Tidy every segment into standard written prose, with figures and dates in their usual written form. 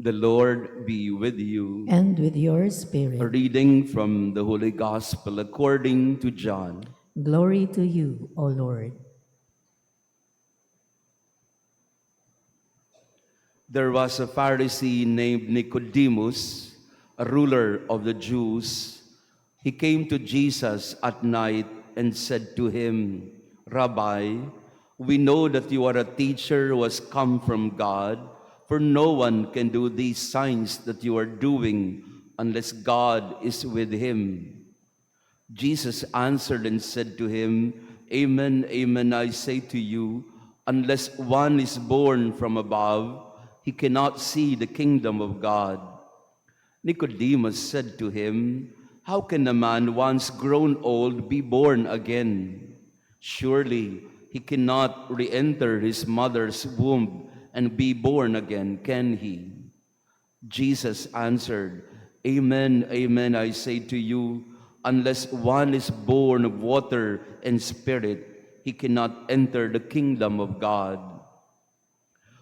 The Lord be with you. and with your A spirit. reading from the Holy Gospel according to John. Glory to you, O Lord. There was a Pharisee named Nicodemus, a ruler of the Jews. He came to Jesus at night and said to him, Rabbi, we know that you are a teacher who has come from God, for no one can do these signs that you are doing unless God is with him. Jesus answered and said to him, Amen, amen, I say to you, unless one is born from above, he cannot see the kingdom of God. Nicodemus said to him, How can a man once grown old be born again? Surely he cannot re-enter his mother's womb and be born again, can he? Jesus answered, Amen, amen, I say to you, unless one is born of water and spirit, he cannot enter the kingdom of God.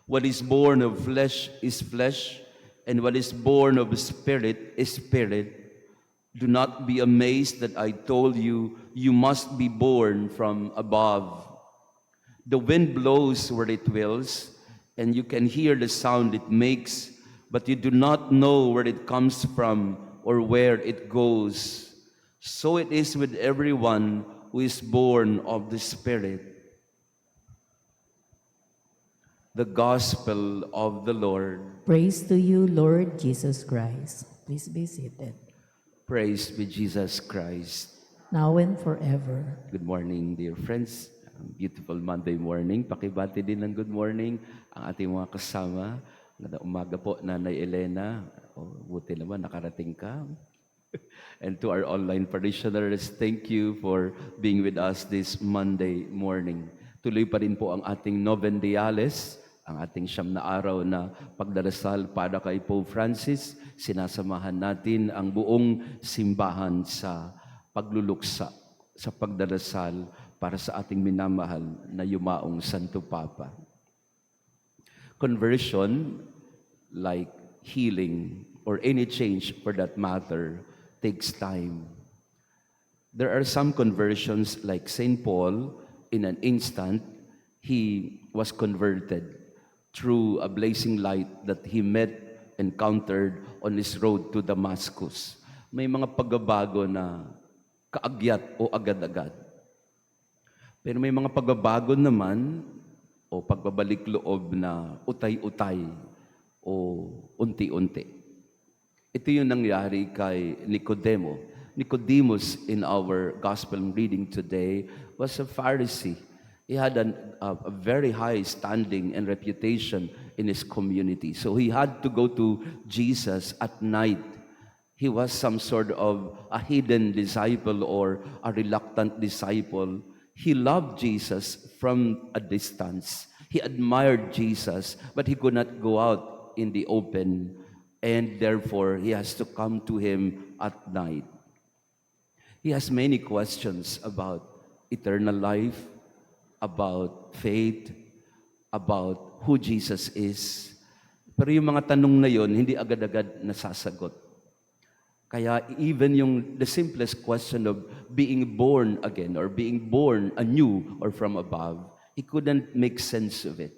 What is born of flesh is flesh, and what is born of spirit is spirit. Do not be amazed that I told you, you must be born from above. The wind blows where it wills, and you can hear the sound it makes, but you do not know where it comes from or where it goes. So it is with everyone who is born of the Spirit. The Gospel of the Lord. Praise to you, Lord Jesus Christ. Please be seated. Praise be Jesus Christ. Now and forever. Good morning, dear friends. Beautiful Monday morning. Pakibati din ng good morning ang ating mga kasama. Ganda umaga po, Nanay Elena. Buti naman, nakarating ka. And to our online parishioners, thank you for being with us this Monday morning. Tuloy pa rin po ang ating Novendiales, ang ating siyam na araw na pagdarasal para kay Pope Francis. Sinasamahan natin ang buong simbahan sa pagluluksa, sa pagdarasal para sa ating minamahal na yumaong Santo Papa. Conversion, like healing or any change for that matter, takes time. There are some conversions like St. Paul, in an instant, he was converted through a blazing light that he encountered on his road to Damascus. May mga pagbabago na kaagyat o agad-agad. Pero may mga pagbabago naman o pagbabalik loob na utay-utay o unti-unti. Ito yung nangyari kay Nicodemo. Nicodemus in our gospel reading today was a Pharisee. He had a very high standing and reputation in his community. So he had to go to Jesus at night. He was some sort of a hidden disciple or a reluctant disciple. He loved Jesus from a distance. He admired Jesus, but he could not go out in the open, and therefore he has to come to him at night. He has many questions about eternal life, about faith, about who Jesus is. Pero yung mga tanong na yon, hindi agad-agad nasasagot. Kaya even the simplest question of being born again or being born anew or from above, he couldn't make sense of it.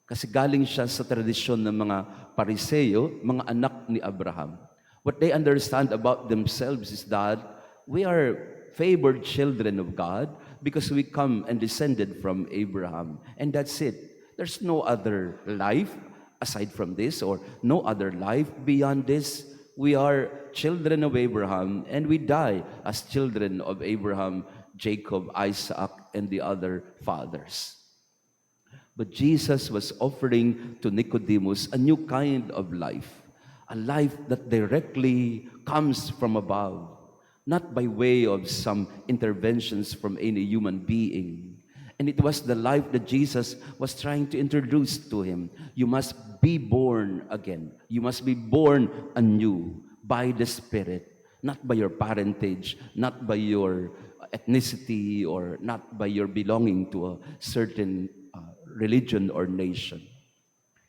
Kasi galing siya sa tradisyon ng mga Pariseo, mga anak ni Abraham. What they understand about themselves is that we are favored children of God because we come and descended from Abraham. And that's it. There's no other life aside from this or no other life beyond this. We are children of Abraham and we die as children of Abraham, Jacob, Isaac, and the other fathers. But Jesus was offering to Nicodemus a new kind of life, a life that directly comes from above, not by way of some interventions from any human being. And it was the life that Jesus was trying to introduce to him. You must be born again. You must be born anew by the Spirit, not by your parentage, not by your ethnicity, or not by your belonging to a certain religion or nation.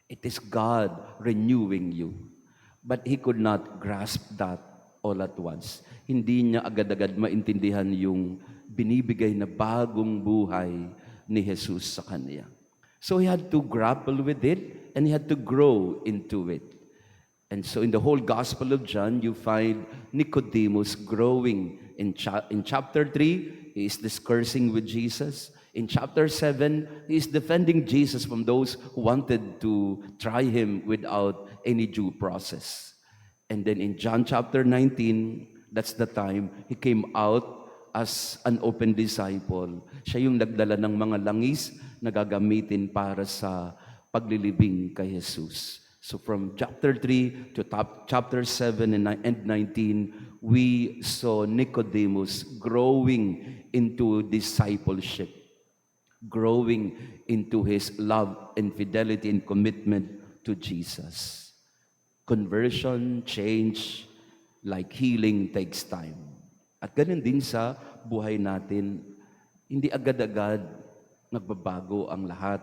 It is God renewing you. But he could not grasp that all at once. Hindi niya agad-agad maintindihan yung binibigay na bagong buhay ni Jesus sa kanya. So he had to grapple with it and he had to grow into it. And so in the whole Gospel of John, you find Nicodemus growing. In chapter 3, he is discoursing with Jesus. In chapter 7, he is defending Jesus from those who wanted to try him without any due process. And then in John chapter 19, that's the time he came out as an open disciple. Siya yung nagdala ng mga langis na gagamitin para sa paglilibing kay Jesus. So from chapter 3 to chapter 7 and 19, we saw Nicodemus growing into discipleship, growing into his love and fidelity and commitment to Jesus. Conversion, change, like healing, takes time. At ganun din sa buhay natin, hindi agad-agad nagbabago ang lahat.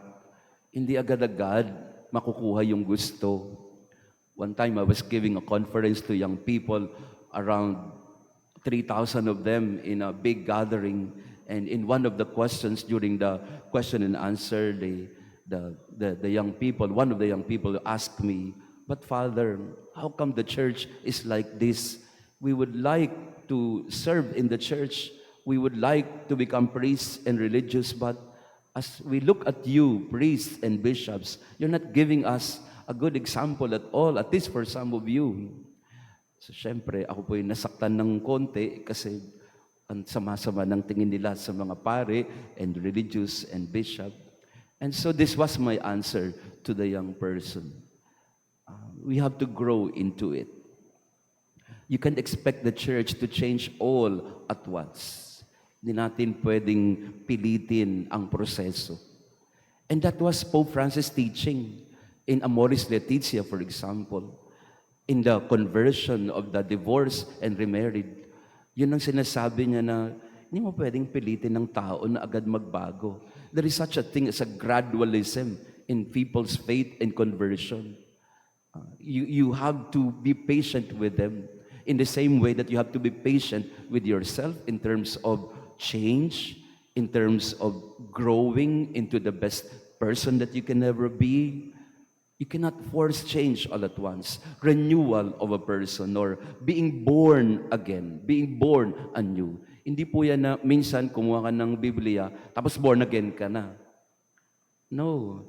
Hindi agad-agad makukuha yung gusto. One time I was giving a conference to young people, around 3,000 of them in a big gathering. And in one of the questions during the question and answer, the young people, one of the young people asked me, "But Father, how come the church is like this? We would like to serve in the church. We would like to become priests and religious, but as we look at you, priests and bishops, you're not giving us a good example at all, at least for some of you." So syempre, ako po yung nasaktan ng konti kasi ang sama-sama ng tingin nila sa mga pare and religious and bishop. And so this was my answer to the young person. We have to grow into it. You can't expect the church to change all at once. Hindi natin pwedeng pilitin ang proseso. And that was Pope Francis' teaching in Amoris Laetitia, for example. In the conversion of the divorced and remarried, yun ang sinasabi niya na hindi mo pwedeng pilitin ng tao na agad magbago. There is such a thing as a gradualism in people's faith and conversion. You have to be patient with them in the same way that you have to be patient with yourself in terms of change, in terms of growing into the best person that you can ever be. You cannot force change all at once. Renewal of a person or being born again, being born anew. Hindi po yan na minsan kumuha ka ng Biblia, tapos born again ka na. No.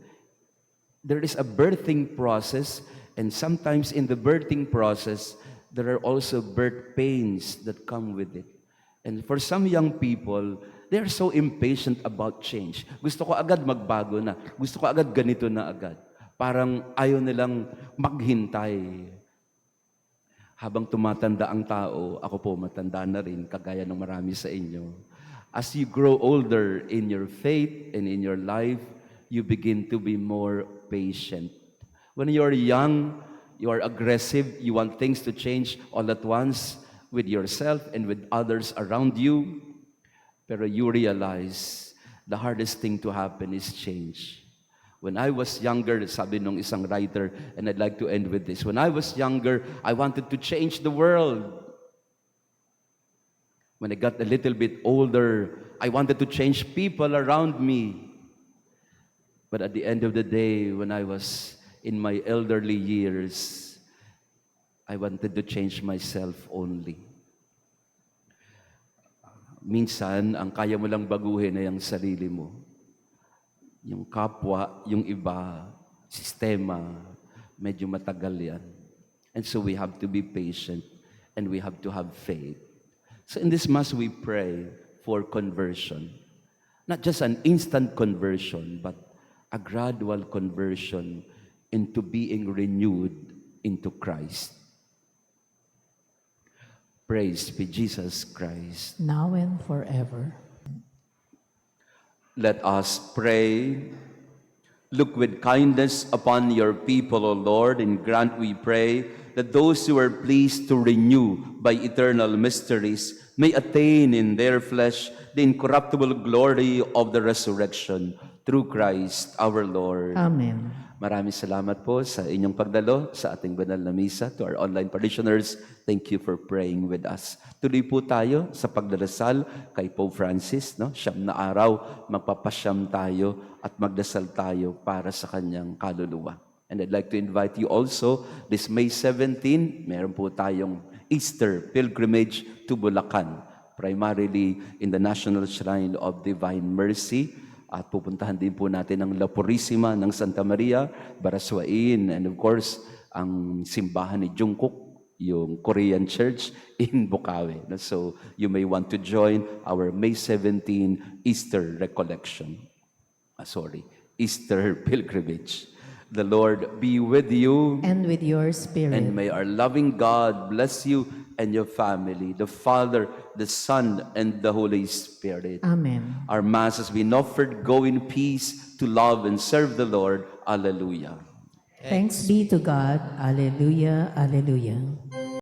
There is a birthing process, and sometimes in the birthing process, there are also birth pains that come with it. And for some young people, they are so impatient about change. Gusto ko agad magbago na. Gusto ko agad ganito na agad. Parang ayaw nilang maghintay. Habang tumatanda ang tao, ako po matanda na rin, kagaya ng marami sa inyo. As you grow older in your faith and in your life, you begin to be more patient. When you are young, you are aggressive, you want things to change all at once with yourself and with others around you. Pero you realize the hardest thing to happen is change. When I was younger, sabi nung isang writer, and I'd like to end with this, when I was younger, I wanted to change the world. When I got a little bit older, I wanted to change people around me. But at the end of the day, when I was in my elderly years, I wanted to change myself only. Minsan, ang kaya mo lang baguhin ay ang sarili mo. Yung kapwa, yung iba, sistema, medyo matagal yan. And so we have to be patient and we have to have faith. So in this Mass, we pray for conversion. Not just an instant conversion, but a gradual conversion into being renewed into Christ. Praise be Jesus Christ. Now and forever. Let us pray. Look with kindness upon your people, O Lord, and grant, we pray, that those who are pleased to renew by eternal mysteries may attain in their flesh the incorruptible glory of the resurrection. through Christ our Lord. Amen. Maraming salamat po sa inyong pagdalo sa ating banal na misa. To our online parishioners, thank you for praying with us. Tuloy po tayo sa pagdarasal kay Pope Francis. No? 9 na araw, magpapasyam tayo at magdasal tayo para sa kanyang kaluluwa. And I'd like to invite you also, this May 17, meron po tayong Easter pilgrimage to Bulacan, primarily in the National Shrine of Divine Mercy. At pupuntahan din po natin ang La Purisima ng Santa Maria, Baraswain, and of course, ang simbahan ni Jungkook, yung Korean Church in Bukawi. So you may want to join our May 17 Easter recollection. Easter pilgrimage. The Lord be with you. And with your spirit. And may our loving God bless you and your family, the Father, the Son, and the Holy Spirit. Amen. Our Mass has been offered. Go in peace to love and serve the Lord. Alleluia. Thanks be to God. Alleluia. Alleluia.